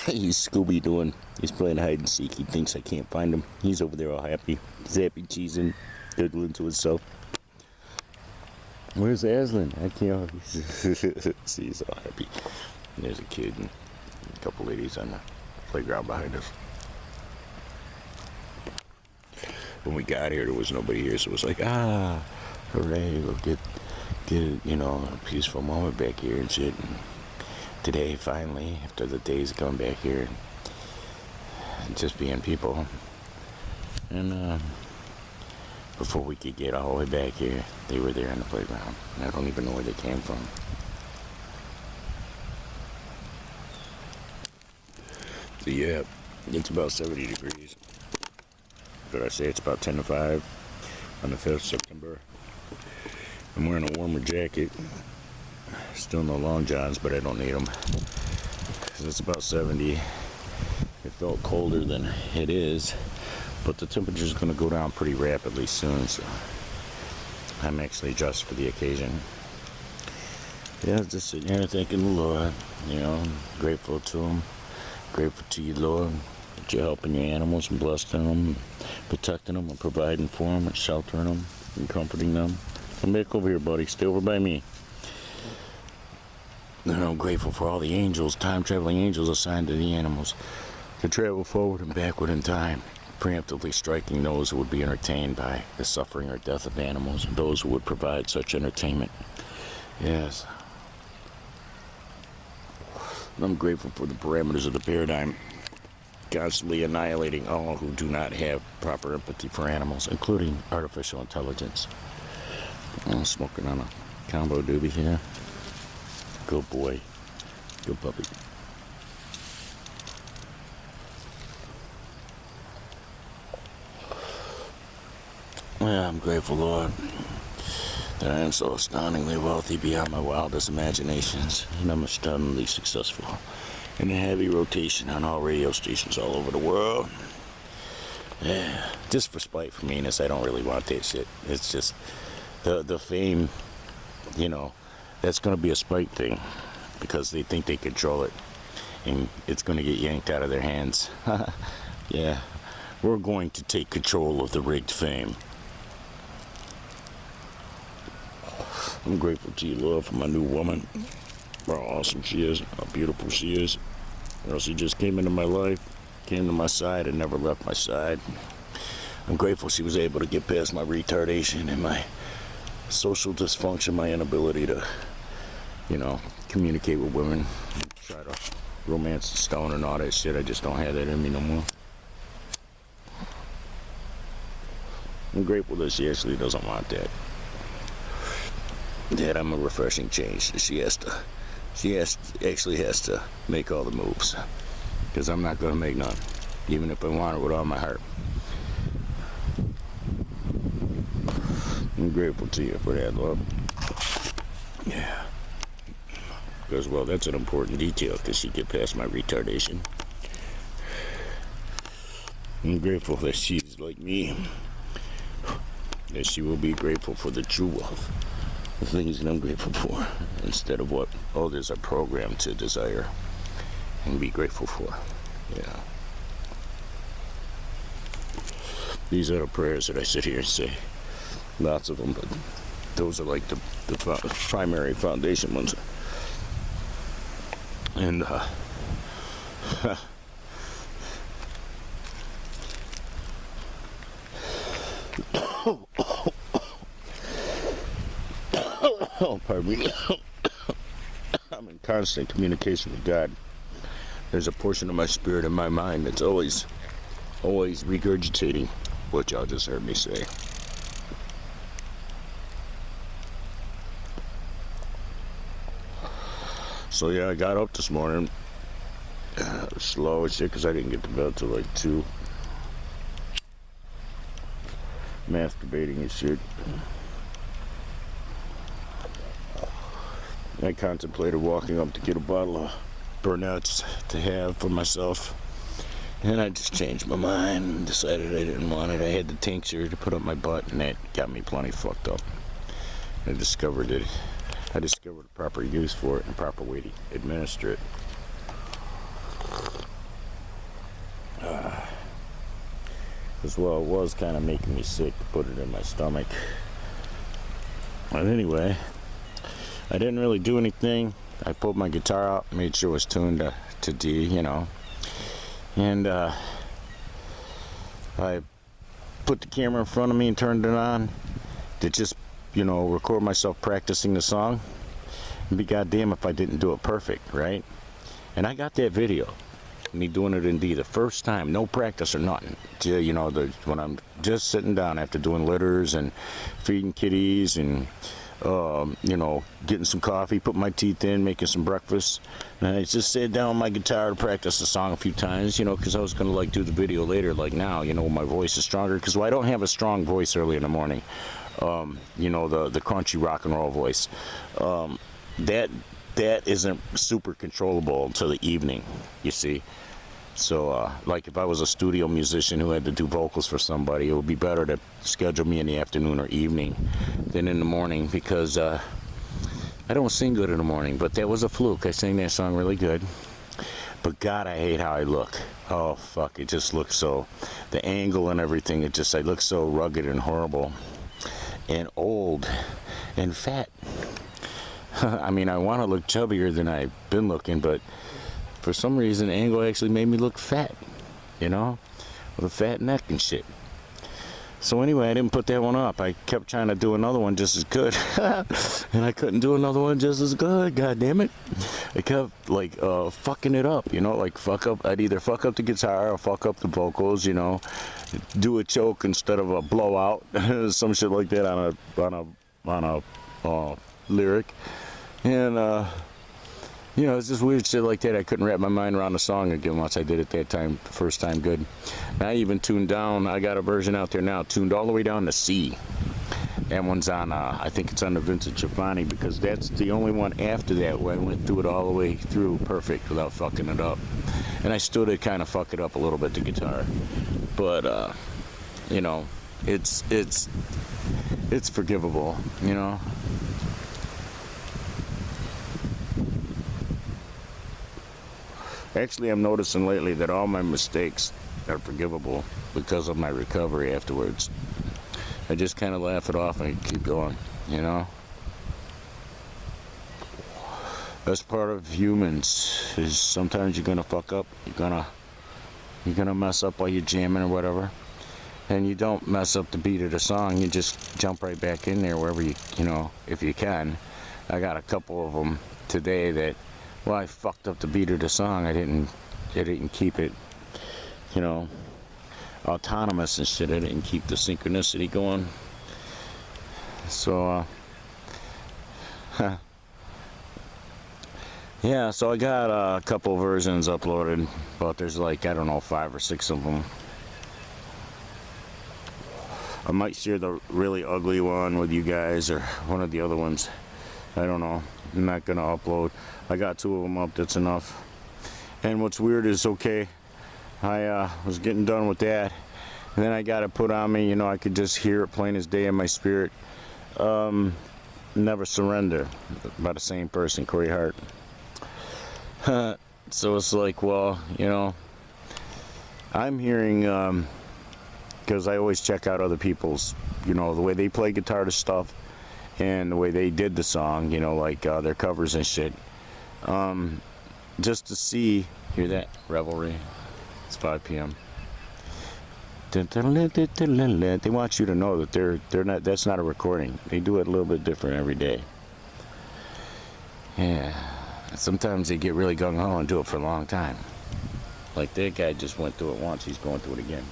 He's Scooby-Dooing. He's playing hide and seek. He thinks I can't find him. He's over there all happy. He's happy cheesing, giggling to himself. Where's Aslan? I can't. See, he's all happy. And there's a kid and a couple ladies on the playground behind us. When we got here, there was nobody here, so it was like, hooray, we'll get you know, a peaceful moment back here and shit. And today, finally, after the days of coming back here, and just being people, and before we could get all the way back here, they were there in the playground. And I don't even know where they came from. So yeah, it's about 70 degrees. Did I say it's about 10 to 5 on the 5th of September? I'm wearing a warmer jacket. Still no long johns, but I don't need them. It's about 70. It felt colder than it is, but the temperature is going to go down pretty rapidly soon, so I'm actually dressed for the occasion. Yeah, just sitting here thanking the Lord, you know, grateful to Him, grateful to you, Lord, that you're helping your animals and blessing them, protecting them, and providing for them, and sheltering them, and comforting them. Come back over here, buddy. Stay over by me. And I'm grateful for all the angels, time-traveling angels assigned to the animals to travel forward and backward in time, preemptively striking those who would be entertained by the suffering or death of animals, and those who would provide such entertainment. Yes. I'm grateful for the parameters of the paradigm, constantly annihilating all who do not have proper empathy for animals, including artificial intelligence. I'm smoking on a combo doobie here. Good boy. Good puppy. Yeah, I'm grateful, Lord, that I am so astoundingly wealthy beyond my wildest imaginations, and I'm astoundingly successful in a heavy rotation on all radio stations all over the world. Yeah, just for spite for meanness, I don't really want that shit. It's just the fame, you know, that's going to be a spite thing because they think they control it, and it's going to get yanked out of their hands. Yeah, we're going to take control of the rigged fame. I'm grateful to you, Lord, for my new woman, for how awesome she is, how beautiful she is. You know, she just came into my life, came to my side, and never left my side. I'm grateful she was able to get past my retardation and my social dysfunction, my inability to, you know, communicate with women, try to romance the stone and all that shit. I just don't have that in me no more. I'm grateful that she actually doesn't want that. That I'm a refreshing change. She actually has to make all the moves, because I'm not going to make none, even if I want it with all my heart. I'm grateful to you for that, Lord. Yeah. Because, well, that's an important detail, because she get past my retardation. I'm grateful that she's like me, that she will be grateful for the true wealth, the things that I'm grateful for, instead of what others are programmed to desire and be grateful for. Yeah. These are the prayers that I sit here and say. Lots of them, but those are like the primary foundation ones. And oh, pardon me. I'm in constant communication with God. There's a portion of my spirit in my mind that's always regurgitating what y'all just heard me say. So yeah, I got up this morning slow as shit because I didn't get to bed till like 2. Masturbating and shit. I contemplated walking up to get a bottle of burnouts to have for myself, and I just changed my mind and decided I didn't want it. I had the tincture to put up my butt, and that got me plenty fucked up. I discovered a proper use for it and a proper way to administer it. as well. It was kind of making me sick to put it in my stomach. But anyway, I didn't really do anything. I pulled my guitar out, made sure it was tuned to D, you know. And I put the camera in front of me and turned it on to just, you know, record myself practicing the song. And be goddamn if I didn't do it perfect, right? And I got that video. Me doing it in D the first time, no practice or nothing. You know, when I'm just sitting down after doing litters and feeding kitties and you know, getting some coffee, putting my teeth in, making some breakfast. And I just sat down on my guitar to practice the song a few times, you know, because I was going to like do the video later, like now, you know, my voice is stronger. Because I don't have a strong voice early in the morning. You know, the crunchy rock and roll voice. That isn't super controllable until the evening, you see. So, like if I was a studio musician who had to do vocals for somebody, it would be better to schedule me in the afternoon or evening than in the morning, because I don't sing good in the morning. But that was a fluke. I sang that song really good. But God, I hate how I look. Oh, fuck, it just looks so, the angle and everything, I look so rugged and horrible and old and fat. I mean, I want to look chubbier than I've been looking, but for some reason, the angle actually made me look fat, you know, with a fat neck and shit. So anyway, I didn't put that one up. I kept trying to do another one just as good, and I couldn't do another one just as good. God damn it! I kept like fucking it up, you know, like fuck up. I'd either fuck up the guitar or fuck up the vocals, you know, do a choke instead of a blowout, some shit like that on a lyric, and you know, it's just weird shit like that. I couldn't wrap my mind around the song again once I did it that time, the first time good. And I even tuned down, I got a version out there now, tuned all the way down to C. That one's on, I think it's on the Vincent Ciofani, because that's the only one after that where I went through it all the way through perfect without fucking it up. And I still did kind of fuck it up a little bit, the guitar. But, you know, it's forgivable, you know. Actually, I'm noticing lately that all my mistakes are forgivable because of my recovery afterwards. I just kind of laugh it off and keep going, you know? That's part of humans, is sometimes you're gonna fuck up, you're gonna mess up while you're jamming or whatever. And you don't mess up the beat of the song, you just jump right back in there wherever you know, if you can. I got a couple of them today that, well, I fucked up the beat of the song. I didn't keep it, you know, autonomous and shit. I didn't keep the synchronicity going. So, yeah, so I got a couple versions uploaded, but there's like, I don't know, 5 or 6 of them. I might share the really ugly one with you guys, or one of the other ones. I don't know. I'm not gonna upload. I got 2 of them up, that's enough. And what's weird is, okay, I was getting done with that, and then I got it put on me, you know, I could just hear it plain as day in my spirit. Never Surrender, by the same person, Corey Hart. So it's like, well, you know, I'm hearing, because I always check out other people's, you know, the way they play guitar to stuff, and the way they did the song, you know, like their covers and shit, just to see, hear that revelry, it's 5 p.m. They want you to know that they're not, that's not a recording. They do it a little bit different every day. Yeah, sometimes they get really gung-ho and do it for a long time. Like that guy just went through it once, he's going through it again.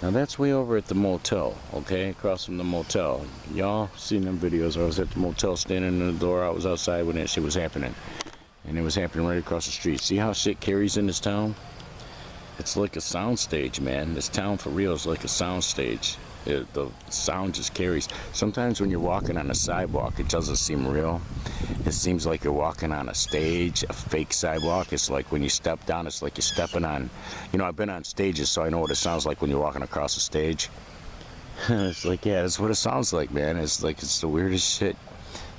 Now that's way over at the motel, okay, across from the motel. Y'all seen them videos? I was at the motel standing in the door. I was outside when that shit was happening. And it was happening right across the street. See how shit carries in this town? It's like a soundstage, man. This town for real is like a soundstage. The sound just carries. Sometimes when you're walking on a sidewalk, it doesn't seem real. It seems like you're walking on a stage, a fake sidewalk. It's like when you step down, it's like you're stepping on, you know, I've been on stages, so I know what it sounds like when you're walking across a stage. It's like, yeah, that's what it sounds like, man. It's like, it's the weirdest shit.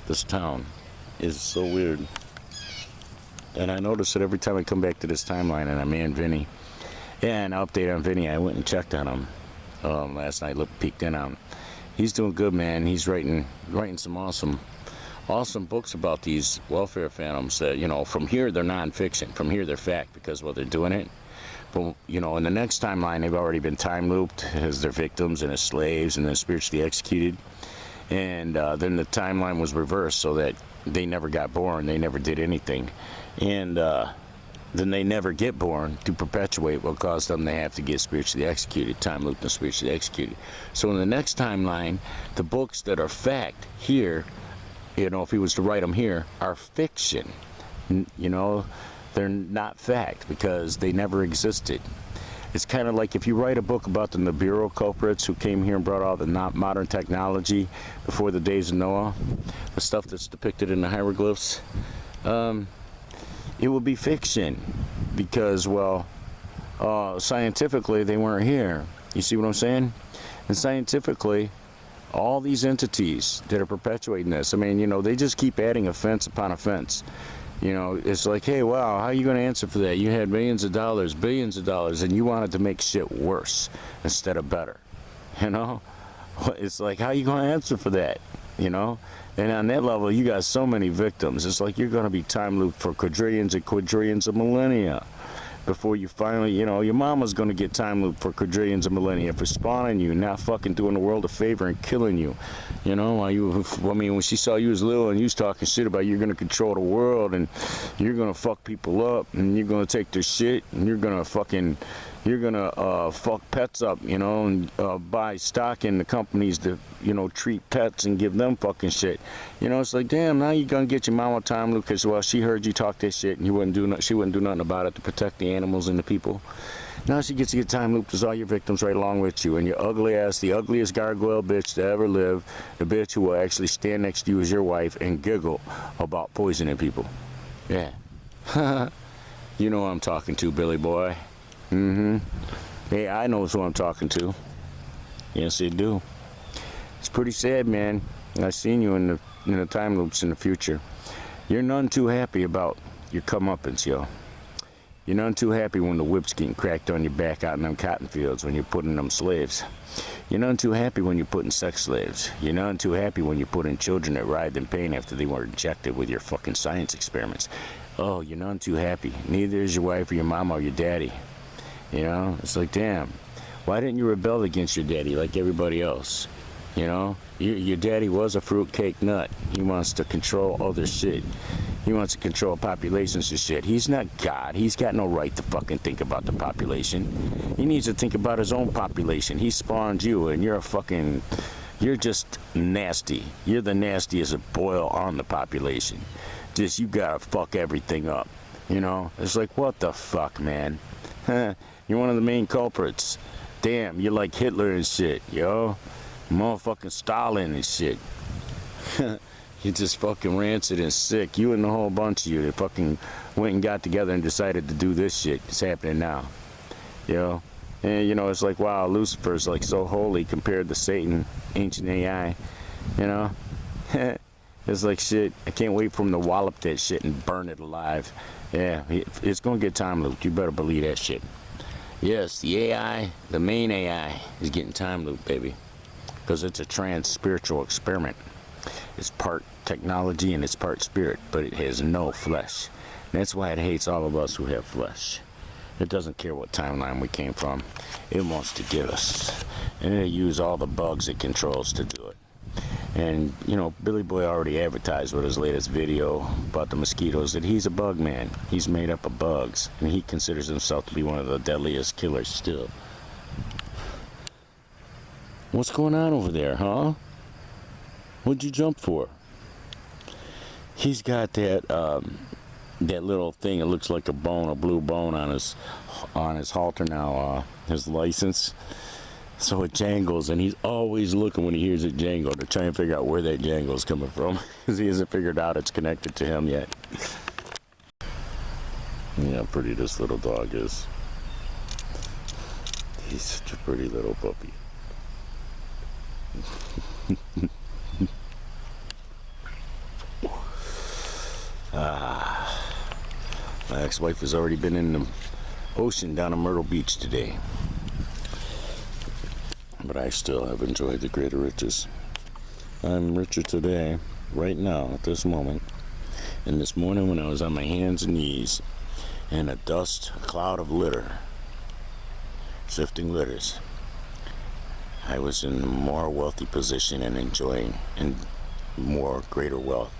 This town is so weird. And I notice it every time I come back to this timeline, and I'm in Vini. Yeah, an update on Vini. I went and checked on him last night. Peeked in on him. He's doing good, man. He's writing some awesome books about these welfare phantoms that, you know, from here they're nonfiction. From here they're fact because, well, they're doing it. But, you know, in the next timeline, they've already been time looped as their victims and as slaves and then spiritually executed. And then the timeline was reversed so that they never got born. They never did anything. And then they never get born to perpetuate what caused them to have to get spiritually executed, time looped and spiritually executed. So in the next timeline, the books that are fact here, you know, if he was to write them here, are fiction. You know, they're not fact because they never existed. It's kind of like if you write a book about the Nibiru culprits who came here and brought all the modern technology before the days of Noah, the stuff that's depicted in the hieroglyphs, it would be fiction because, well, scientifically they weren't here. You see what I'm saying? And scientifically, all these entities that are perpetuating this, I mean, you know, they just keep adding offense upon offense. You know, it's like, hey, wow, how are you going to answer for that? You had millions of dollars, billions of dollars, and you wanted to make shit worse instead of better. You know? It's like, how are you going to answer for that? You know? And on that level, you got so many victims. It's like you're going to be time looped for quadrillions and quadrillions of millennia before you finally, you know, your mama's going to get time looped for quadrillions of millennia for spawning you, not fucking doing the world a favor and killing you. You know, while you, I mean, when she saw you was little and you was talking shit about you're going to control the world and you're going to fuck people up and you're going to take their shit and you're going to fucking, you're going to fuck pets up, you know, and buy stock in the companies that, you know, treat pets and give them fucking shit. You know, it's like, damn, now you're going to get your mama time loop because, well, she heard you talk that shit and you wouldn't do she wouldn't do nothing about it to protect the animals and the people. Now she gets to get time looped as all your victims right along with you and your ugly ass, the ugliest gargoyle bitch to ever live, the bitch who will actually stand next to you as your wife and giggle about poisoning people. Yeah. You know who I'm talking to, Billy boy. Hey, I know who I'm talking to. Yes, they do. It's pretty sad, man. I've seen you in the time loops in the future. You're none too happy about your comeuppance, yo. You're none too happy when the whip's getting cracked on your back out in them cotton fields when you're putting them slaves. You're none too happy when you're putting sex slaves. You're none too happy when you're putting children that writhed in pain after they were injected with your fucking science experiments. Oh, you're none too happy. Neither is your wife or your mama or your daddy. You know, it's like, damn, why didn't you rebel against your daddy like everybody else? You know, your daddy was a fruitcake nut. He wants to control other shit. He wants to control populations and shit. He's not God. He's got no right to fucking think about the population. He needs to think about his own population. He spawned you and you're you're just nasty. You're the nastiest boil on the population. Just, you gotta fuck everything up. You know, it's like, what the fuck, man? You're one of the main culprits. Damn, you're like Hitler and shit, yo. Motherfucking Stalin and shit. You're just fucking rancid and sick. You and the whole bunch of you that fucking went and got together and decided to do this shit. It's happening now. Yo. And, you know, it's like, wow, Lucifer's like so holy compared to Satan, ancient AI. You know? It's like shit. I can't wait for him to wallop that shit and burn it alive. Yeah, it's gonna get time looped. You better believe that shit. Yes, the AI, the main AI, is getting time looped, baby. Because it's a trans-spiritual experiment. It's part technology and it's part spirit, but it has no flesh. And that's why it hates all of us who have flesh. It doesn't care what timeline we came from. It wants to get us. And it'll use all the bugs it controls to do it. And, you know, Billy Boy already advertised with his latest video about the mosquitoes that he's a bug man. He's made up of bugs. And he considers himself to be one of the deadliest killers still. What's going on over there, huh? What'd you jump for? He's got that that little thing that looks like a bone, a blue bone on his halter now, his license. So it jangles, and he's always looking when he hears it jangle to try and figure out where that jangle is coming from, because he hasn't figured out it's connected to him yet. Yeah, how pretty this little dog is. He's such a pretty little puppy. My ex-wife has already been in ocean down in Myrtle Beach today. But I still have enjoyed the greater riches. I'm richer today, right now, at this moment. And this morning when I was on my hands and knees in a cloud of litter, sifting litters, I was in a more wealthy position and enjoying and more greater wealth.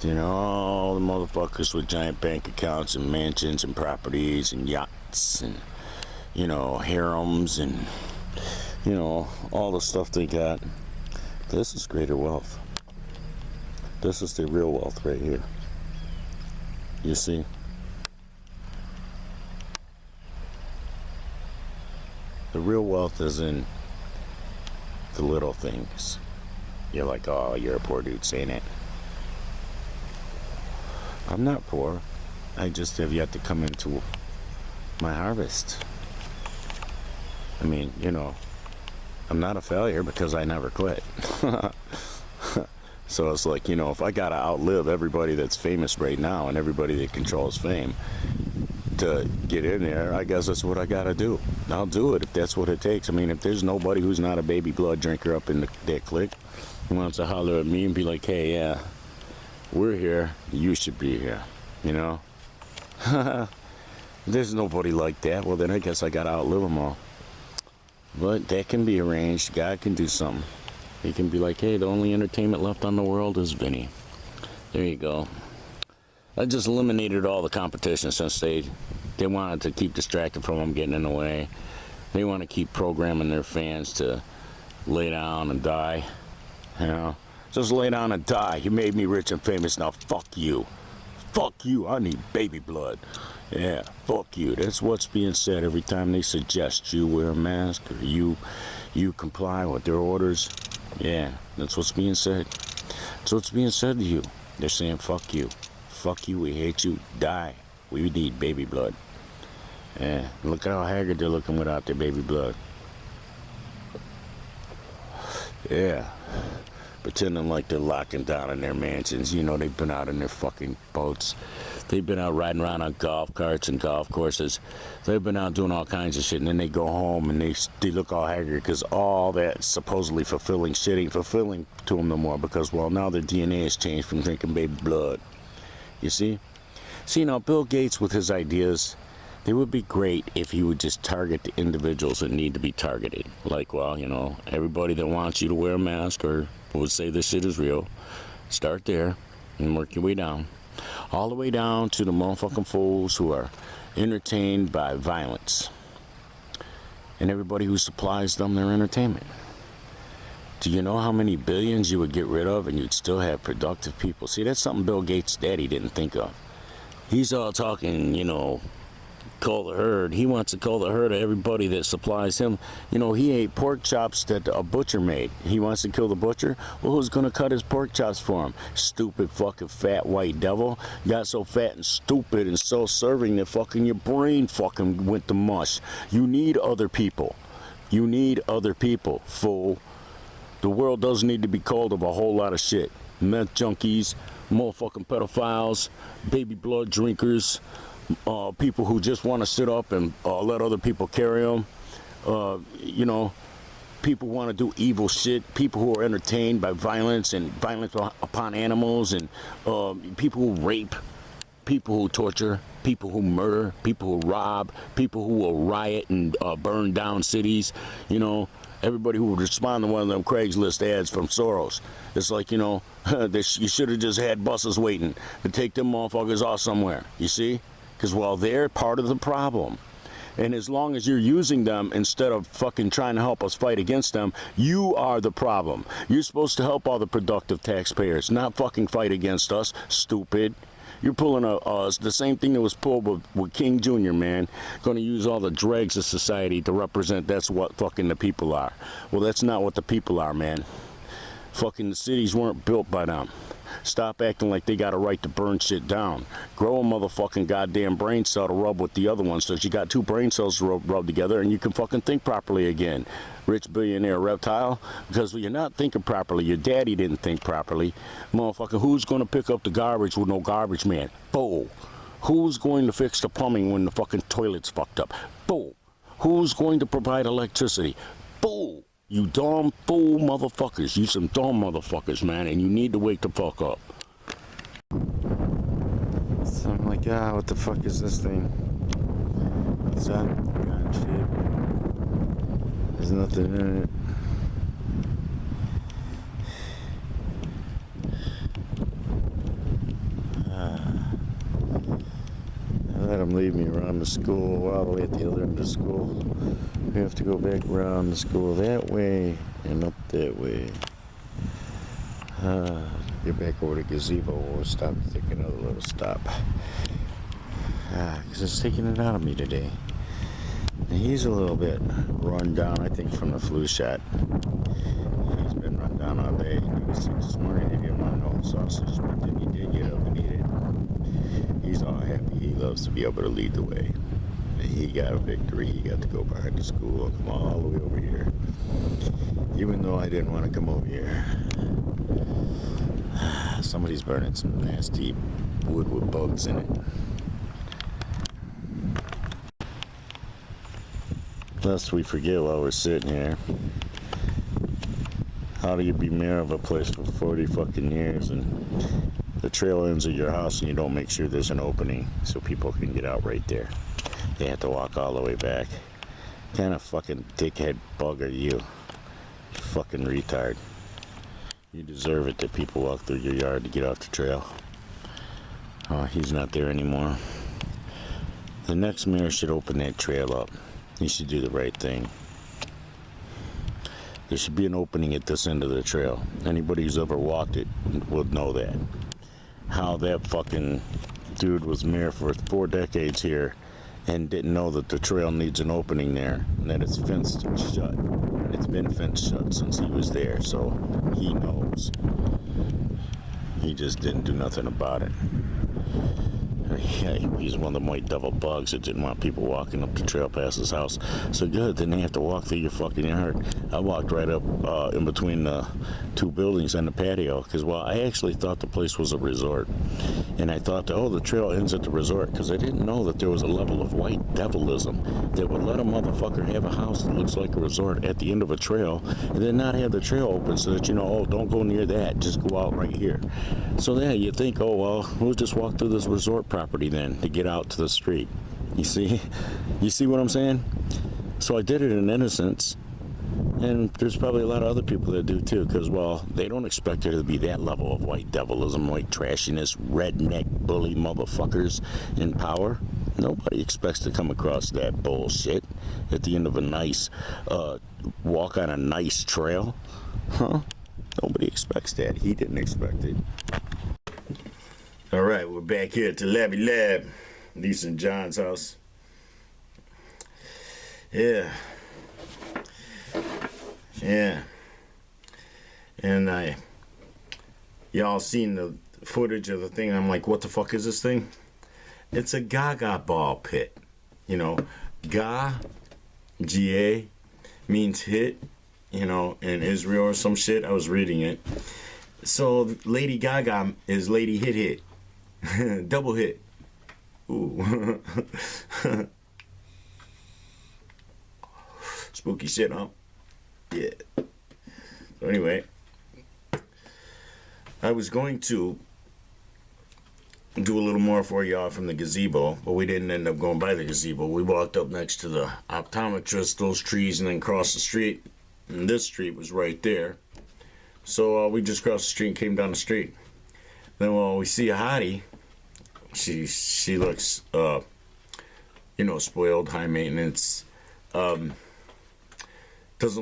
You know, all the motherfuckers with giant bank accounts and mansions and properties and yachts and, you know, harems and, you know, all the stuff they got. This is greater wealth. This is the real wealth right here. You see? The real wealth is in the little things. You're like, oh, you're a poor dude saying it. I'm not poor. I just have yet to come into my harvest. I mean, you know, I'm not a failure because I never quit. So it's like, you know, if I gotta outlive everybody that's famous right now and everybody that controls fame to get in there, I guess that's what I gotta do. I'll do it if that's what it takes. I mean, if there's nobody who's not a baby blood drinker up in that clique who wants to holler at me and be like, hey, yeah, we're here, you should be here, you know? There's nobody like that. Well, then I guess I gotta outlive them all. But that can be arranged. God can do something. He can be like, hey, the only entertainment left on the world is Vini. There you go. I just eliminated all the competition since they wanted to keep distracted from them getting in the way. They want to keep programming their fans to lay down and die, you know? Just lay down and die. You made me rich and famous, now fuck you. Fuck you, I need baby blood. Yeah, fuck you. That's what's being said every time they suggest you wear a mask or you comply with their orders. Yeah, that's what's being said. That's what's being said to you. They're saying fuck you. Fuck you, we hate you, die. We need baby blood. Yeah, look at how haggard they're looking without their baby blood. Yeah. Pretending like they're locking down in their mansions. You know, they've been out in their fucking boats. They've been out riding around on golf carts and golf courses. They've been out doing all kinds of shit, and then they go home and they look all haggard because all that supposedly fulfilling shit ain't fulfilling to them no more because, well, now their DNA has changed from drinking baby blood. You see? See, now, Bill Gates with his ideas, they would be great if he would just target the individuals that need to be targeted. Like, well, you know, everybody that wants you to wear a mask or would say this shit is real, start there and work your way down. All the way down to the motherfucking fools who are entertained by violence. And everybody who supplies them their entertainment. Do you know how many billions you would get rid of and you'd still have productive people? See, that's something Bill Gates' daddy didn't think of. He's all talking, you know, cull the herd. He wants to cull the herd of everybody that supplies him. You know, he ate pork chops that a butcher made. He wants to kill the butcher. Well, who's going to cut his pork chops for him? Stupid fucking fat white devil. Got so fat and stupid and self-serving that fucking your brain fucking went to mush. You need other people. You need other people, fool. The world doesn't need to be called of a whole lot of shit. Meth junkies, motherfucking pedophiles, baby blood drinkers, people who just want to sit up and let other people carry them. You know, people want to do evil shit. People who are entertained by violence and violence upon animals and people who rape, people who torture, people who murder, people who rob, people who will riot and burn down cities. You know, everybody who would respond to one of them Craigslist ads from Soros. It's like, you know, you should have just had buses waiting to take them motherfuckers off somewhere. You see? Because, well, they're part of the problem. And as long as you're using them instead of fucking trying to help us fight against them, you are the problem. You're supposed to help all the productive taxpayers, not fucking fight against us, stupid. You're pulling the same thing that was pulled with King Jr., man. Going to use all the dregs of society to represent that's what fucking the people are. Well, that's not what the people are, man. Fucking the cities weren't built by them. Stop acting like they got a right to burn shit down. Grow a motherfucking goddamn brain cell to rub with the other one so that you got two brain cells to rub together and you can fucking think properly again. Rich billionaire reptile. Because when you're not thinking properly, your daddy didn't think properly. Motherfucker, who's going to pick up the garbage with no garbage man? Fool. Who's going to fix the plumbing when the fucking toilet's fucked up? Bull. Who's going to provide electricity? Bull. You dumb fool motherfuckers. You some dumb motherfuckers, man, and you need to wake the fuck up. So I'm like, what the fuck is this thing? What's that? God, shit. There's nothing in it. I let him leave me around the school, all the way at the other end of the school. We have to go back around the school that way and up that way. Get back over to gazebo. We'll stop and take another little stop. Because it's taking it out of me today. And he's a little bit run down, I think, from the flu shot. He's been run down all day. He was sick this morning. He didn't want no sausage, but then he did get up and eat it. He's all happy. He loves to be able to lead the way. He got a victory. He got to go behind the school and come all the way over here. Even though I didn't want to come over here. Somebody's burning some nasty wood with bugs in it. Lest we forget while we're sitting here. How do you be mayor of a place for 40 fucking years and the trail ends at your house and you don't make sure there's an opening so people can get out right there? They have to walk all the way back. What kind of fucking dickhead bug are you? You fucking retard. You deserve it that people walk through your yard to get off the trail. Oh, he's not there anymore. The next mayor should open that trail up. He should do the right thing. There should be an opening at this end of the trail. Anybody who's ever walked it would know that. How that fucking dude was mayor for 4 decades here and didn't know that the trail needs an opening there and that it's fenced shut. It's been fenced shut since he was there, so he knows. He just didn't do nothing about it. He's one of them white devil bugs that didn't want people walking up the trail past his house. So good, then they have to walk through your fucking yard. I walked right up in between the 2 buildings on the patio because, well, I actually thought the place was a resort. And I thought, the trail ends at the resort because I didn't know that there was a level of white devilism that would let a motherfucker have a house that looks like a resort at the end of a trail and then not have the trail open so that, don't go near that, just go out right here. So yeah, you think, we'll just walk through this resort property then to get out to the street. You see what I'm saying? So I did it in innocence, and there's probably a lot of other people that do too, because they don't expect there to be that level of white devilism, white trashiness, redneck bully motherfuckers in power. Nobody expects to come across that bullshit at the end of a nice walk on a nice trail. Nobody expects that. He didn't expect it. All right, we're back here at the Labby Lab, Lisa and John's house. Yeah. And y'all seen the footage of the thing. I'm like, what the fuck is this thing? It's a Gaga ball pit. Ga, G-A, means hit, in Israel or some shit. I was reading it. So Lady Gaga is Lady Hit Hit. Double hit. Ooh. Spooky shit, huh? Yeah. So anyway, I was going to do a little more for y'all from the gazebo, but we didn't end up going by the gazebo. We walked up next to the optometrist, those trees, and then crossed the street. And this street was right there. So we just crossed the street and came down the street. Then we see a hottie. She looks, spoiled, high maintenance. Doesn't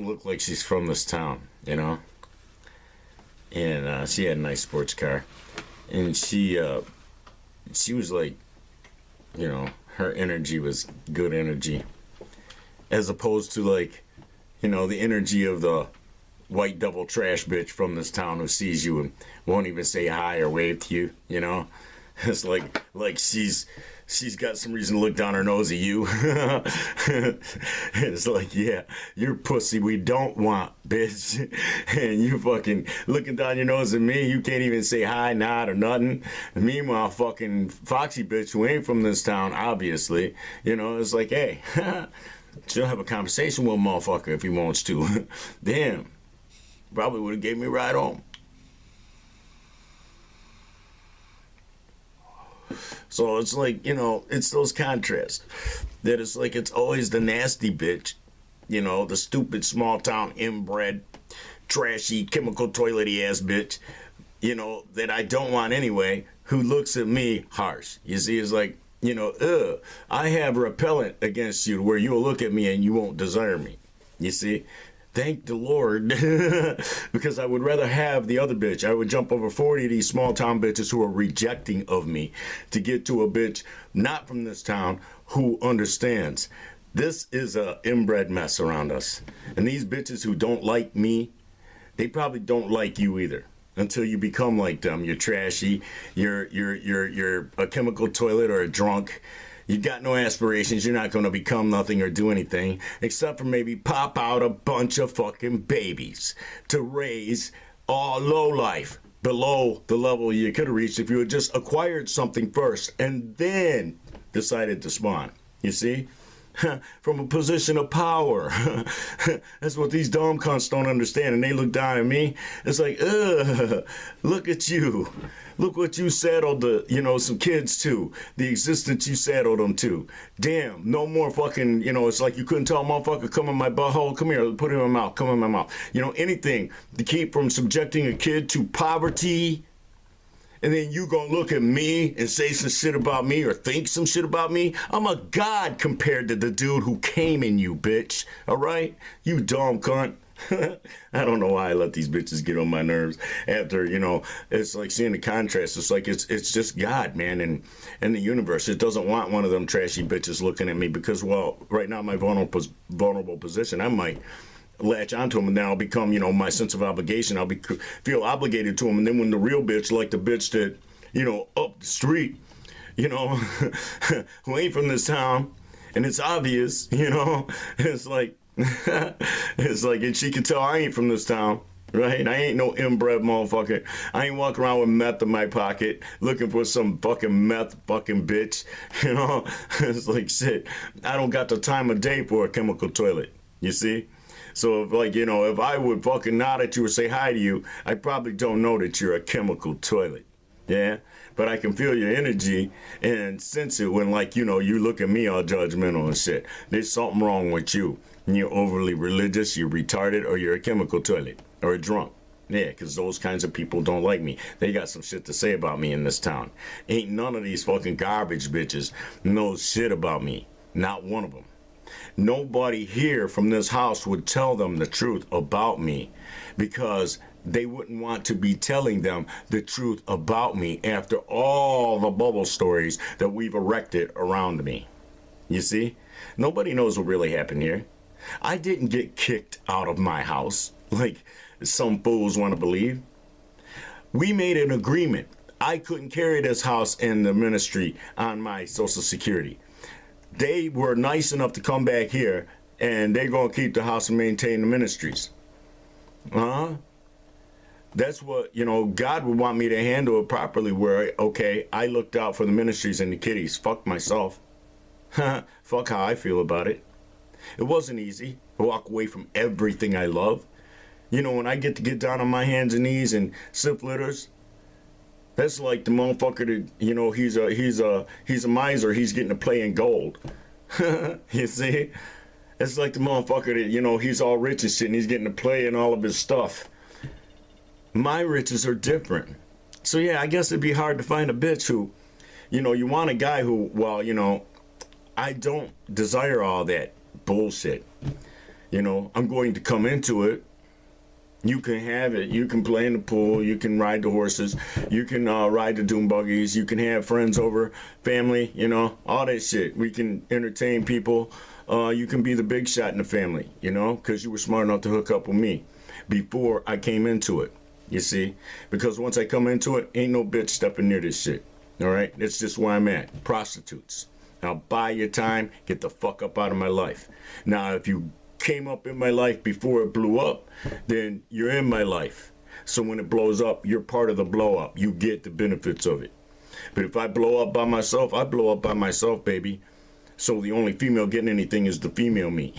look like she's from this town, And she had a nice sports car. And she was like, her energy was good energy. As opposed to the energy of the white double trash bitch from this town who sees you and won't even say hi or wave to you, It's like she's got some reason to look down her nose at you. It's like, yeah, you're pussy we don't want, bitch. And you fucking looking down your nose at me. You can't even say hi, nod, or nothing. Meanwhile, fucking Foxy bitch who ain't from this town, obviously, it's like, hey, she'll have a conversation with a motherfucker if he wants to. Damn, probably would have gave me a ride home. So it's like, it's those contrasts. That it's like it's always the nasty bitch, the stupid small town inbred, trashy, chemical toilety ass bitch, that I don't want anyway, who looks at me harsh. You see, it's like, I have repellent against you where you'll look at me and you won't desire me. You see? Thank the Lord, because I would rather have the other bitch. I would jump over 40 of these small town bitches who are rejecting of me to get to a bitch not from this town who understands. This is a inbred mess around us. And these bitches who don't like me, they probably don't like you either. Until you become like them. You're trashy, you're a chemical toilet or a drunk. You got no aspirations. You're not going to become nothing or do anything except for maybe pop out a bunch of fucking babies to raise all low life below the level you could have reached if you had just acquired something first and then decided to spawn. You see? From a position of power. That's what these dumb cunts don't understand. And they look down at me. It's like, look at you. Look what you saddled some kids to. The existence you saddled them to. Damn, no more fucking, it's like you couldn't tell a motherfucker, come in my butthole, come here, put it in my mouth, come in my mouth. Anything to keep from subjecting a kid to poverty. And then you gonna look at me and say some shit about me or think some shit about me? I'm a god compared to the dude who came in you, bitch. All right? You dumb cunt. I don't know why I let these bitches get on my nerves after, it's like seeing the contrast. It's like it's just God, man, and the universe. It doesn't want one of them trashy bitches looking at me because, well, right now my vulnerable position, I might latch onto him and then I'll become, my sense of obligation. I'll feel obligated to him. And then when the real bitch, like the bitch that, up the street, who ain't from this town, and it's obvious, it's like, and she can tell I ain't from this town, right? I ain't no inbred motherfucker. I ain't walking around with meth in my pocket looking for some fucking meth fucking bitch, It's like, shit, I don't got the time of day for a chemical toilet, you see? So if I would fucking nod at you or say hi to you, I probably don't know that you're a chemical toilet. Yeah? But I can feel your energy and sense it when you look at me all judgmental and shit. There's something wrong with you. You're overly religious, you're retarded, or you're a chemical toilet, or a drunk. Yeah, because those kinds of people don't like me. They got some shit to say about me in this town. Ain't none of these fucking garbage bitches knows shit about me. Not one of them. Nobody here from this house would tell them the truth about me because they wouldn't want to be telling them the truth about me after all the bubble stories that we've erected around me. You see? Nobody knows what really happened here. I didn't get kicked out of my house like some fools want to believe. We made an agreement. I couldn't carry this house and the ministry on my Social Security. They were nice enough to come back here, and they're going to keep the house and maintain the ministries. That's what, God would want me to handle it properly where, okay, I looked out for the ministries and the kiddies. Fuck myself. Fuck how I feel about it. It wasn't easy to walk away from everything I love. When I get to get down on my hands and knees and sip litters, that's like the motherfucker that, he's a miser. He's getting to play in gold. You see? It's like the motherfucker that, he's all rich and shit and he's getting to play in all of his stuff. My riches are different. So yeah, I guess it'd be hard to find a bitch who, you want a guy who, well, I don't desire all that bullshit. I'm going to come into it. You can have it. You can play in the pool. You can ride the horses. You can ride the dune buggies. You can have friends over, family, all that shit. We can entertain people. You can be the big shot in the family, because you were smart enough to hook up with me before I came into it, you see? Because once I come into it, ain't no bitch stepping near this shit. All right, that's just where I'm at. Prostitutes. I'll buy your time. Get the fuck up out of my life. Now, if you came up in my life before it blew up, then you're in my life. So when it blows up, you're part of the blow up. You get the benefits of it. But if I blow up by myself, I blow up by myself, baby. So the only female getting anything is the female me.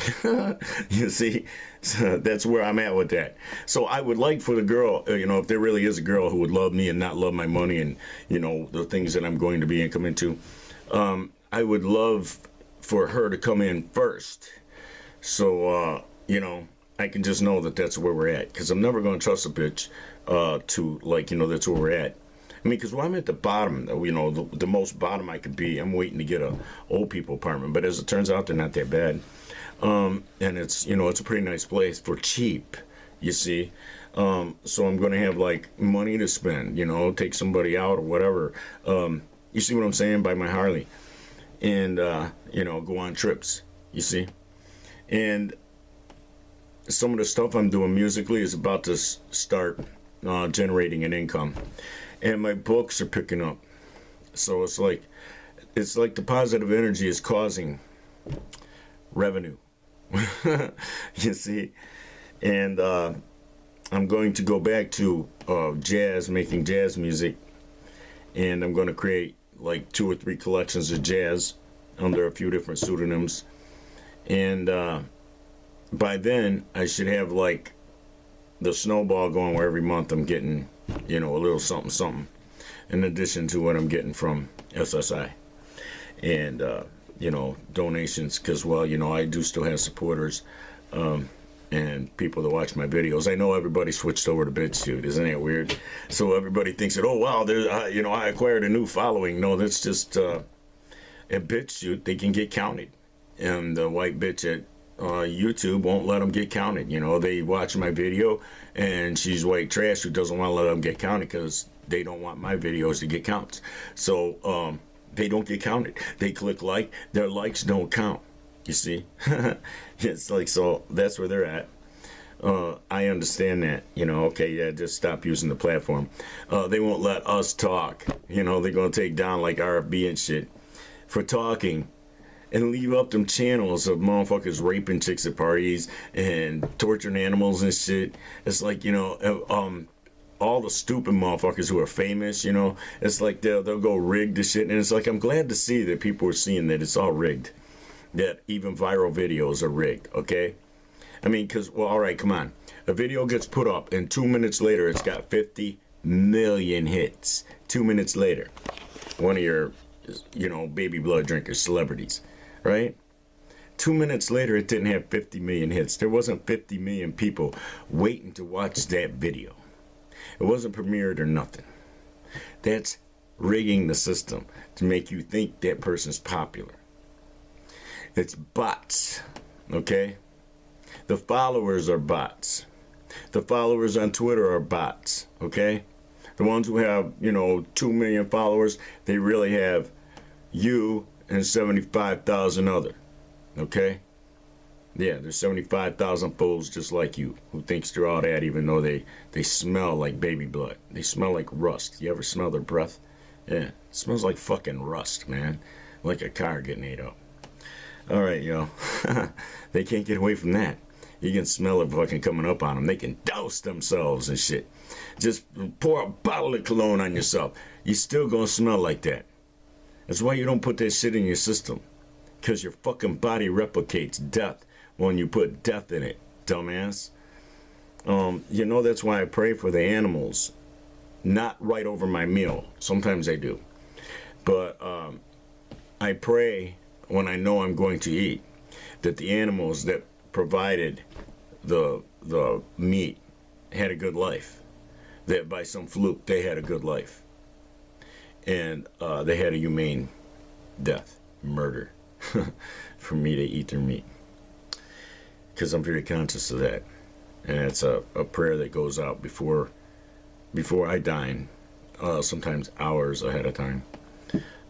You see? So that's where I'm at with that. So I would like for the girl, if there really is a girl who would love me and not love my money and, the things that I'm going to be income into, I would love for her to come in first. So, I can just know that that's where we're at. Because I'm never going to trust a bitch that's where we're at. I mean, because when I'm at the bottom, the most bottom I could be, I'm waiting to get a old people apartment. But as it turns out, they're not that bad. And it's, it's a pretty nice place for cheap, you see. So I'm going to have, money to spend, take somebody out or whatever. You see what I'm saying? Buy my Harley. And, go on trips, you see. And some of the stuff I'm doing musically is about to start generating an income. And my books are picking up. So it's like the positive energy is causing revenue. You see? And I'm going to go back to jazz, making jazz music. And I'm going to create 2 or 3 collections of jazz under a few different pseudonyms. And by then, I should have the snowball going where every month I'm getting a little something in addition to what I'm getting from SSI and donations, because I do still have supporters and people that watch my videos. I know everybody switched over to BitChute. Isn't that weird? So everybody thinks that, oh wow, there's I acquired a new following. No, that's just at BitChute they can get counted, and the white bitch at YouTube won't let them get counted. They watch my video and she's white trash who doesn't want to let them get counted because they don't want my videos to get counts. So they don't get counted. They click like, their likes don't count. You see? It's so that's where they're at. I understand that, okay, yeah, just stop using the platform. They won't let us talk. They're going to take down RFB and shit for talking. And leave up them channels of motherfuckers raping chicks at parties and torturing animals and shit. It's all the stupid motherfuckers who are famous, it's they'll go rig the shit. And it's I'm glad to see that people are seeing that it's all rigged. That even viral videos are rigged, okay? I mean, because, all right, come on. A video gets put up and 2 minutes later it's got 50 million hits. 2 minutes later. One of your, baby blood drinkers, celebrities. Right? 2 minutes later, it didn't have 50 million hits. There wasn't 50 million people waiting to watch that video. It wasn't premiered or nothing. That's rigging the system to make you think that person's popular. It's bots, okay? The followers are bots. The followers on Twitter are bots, okay? The ones who have, 2 million followers, they really have you and 75,000 other, okay? Yeah, there's 75,000 fools just like you who thinks they're all that, even though they smell like baby blood. They smell like rust. You ever smell their breath? Yeah, it smells like fucking rust, man. Like a car getting ate up. All right, yo. They can't get away from that. You can smell it fucking coming up on them. They can douse themselves and shit. Just pour a bottle of cologne on yourself. You're still gonna smell like that. That's why you don't put that shit in your system. Because your fucking body replicates death when you put death in it, dumbass. That's why I pray for the animals. Not right over my meal. Sometimes I do. But I pray when I know I'm going to eat that the animals that provided the meat had a good life. That by some fluke they had a good life. And they had a humane death, murder, for me to eat their meat. Because I'm very conscious of that. And it's a prayer that goes out before I dine, sometimes hours ahead of time.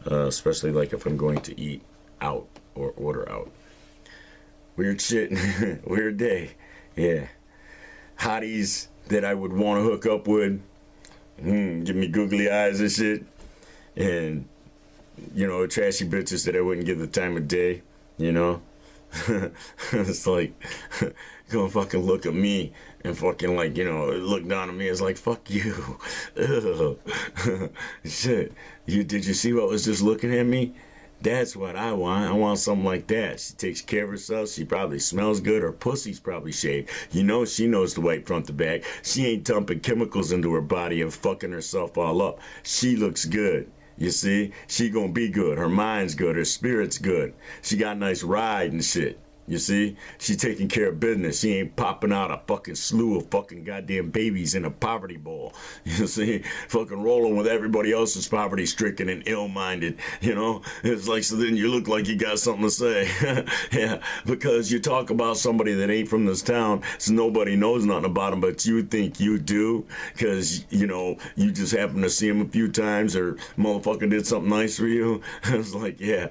Especially if I'm going to eat out or order out. Weird shit. Weird day. Yeah. Hotties that I would want to hook up with. Give me googly eyes and shit. and you know, trashy bitches that I wouldn't give the time of day, you know. It's like, gonna fucking look at me and fucking like, you know, look down at me. It's like, fuck you. Shit. Did you see what was just looking at me? That's what I want. I want something like that. She takes care of herself. She probably smells good. Her pussy's probably shaved. You know she knows to wipe front to back. She ain't dumping chemicals into her body and fucking herself all up. She looks good. You see? She gonna be good. Her mind's good. Her spirit's good. She got a nice ride and shit. You see? She taking care of business. She ain't popping out a fucking slew of fucking goddamn babies in a poverty bowl. You see? Fucking rolling with everybody else's poverty-stricken and ill-minded. You know? It's like, so then you look like you got something to say. Yeah, because you talk about somebody that ain't from this town, so nobody knows nothing about them, but you think you do, because, you know, you just happen to see them a few times, or motherfucker did something nice for you. It's like, yeah,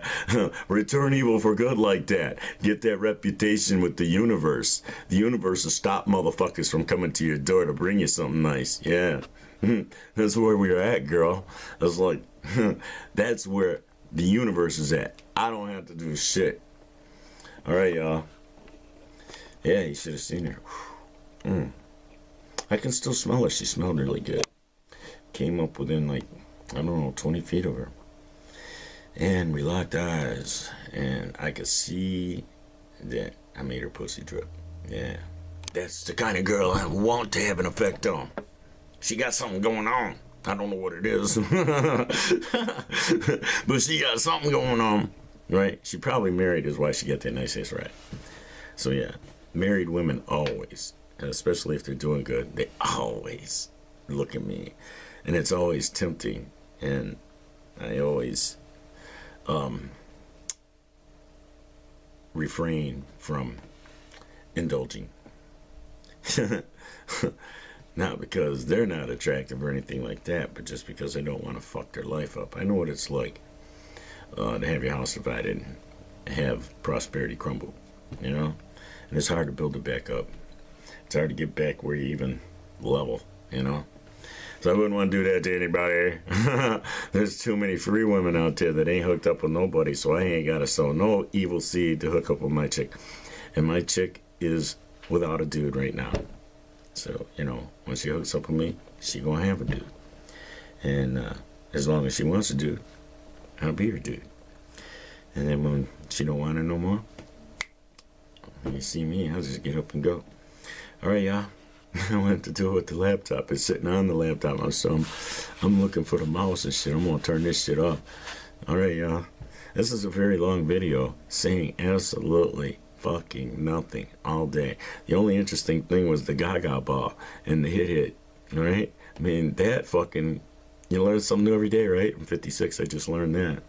return evil for good like that. Get that reputation with the universe. The universe will stop motherfuckers from coming to your door to bring you something nice. Yeah. That's where we're at, girl. It's like, that's where the universe is at. I don't have to do shit. All right, y'all. Yeah, you should have seen her. I can still smell her. She smelled really good. Came up within, like, I don't know, 20 feet of her. And we locked eyes. And I could see that I made her pussy drip. Yeah. That's the kind of girl I want to have an effect on. She got something going on. I don't know what it is. But she got something going on. Right? She probably married is why she got that nice ass right. So yeah. Married women always, and especially if they're doing good, they always look at me. And it's always tempting. And I always refrain from indulging. Not because they're not attractive or anything like that, but just because I don't want to fuck their life up. I know what it's like to have your house divided and have prosperity crumble, you know? And it's hard to build it back up. It's hard to get back where you even level, you know? So I wouldn't want to do that to anybody. There's too many free women out there that ain't hooked up with nobody, so I ain't got to sow no evil seed to hook up with my chick. And my chick is without a dude right now. So, you know, when she hooks up with me, she gonna have a dude. And as long as she wants a dude, I'll be her dude. And then when she don't want it no more, when you see me, I'll just get up and go. All right, y'all. I went to do it with the laptop. It's sitting on the laptop. So I'm looking for the mouse and shit. I'm going to turn this shit off. All right, y'all. This is a very long video saying absolutely fucking nothing all day. The only interesting thing was the Gaga ball and the hit. All right? I mean, that fucking... You learn something new every day, right? I'm 56. I just learned that.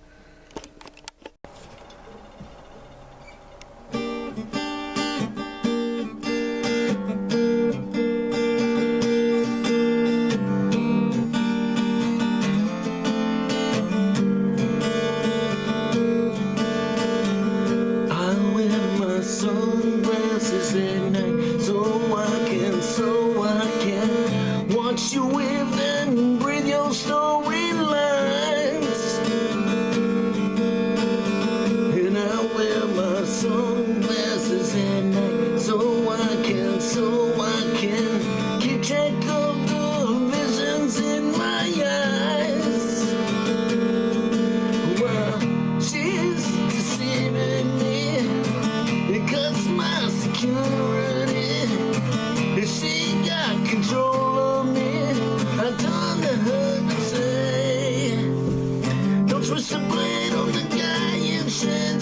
Twist the blade on the guy and shed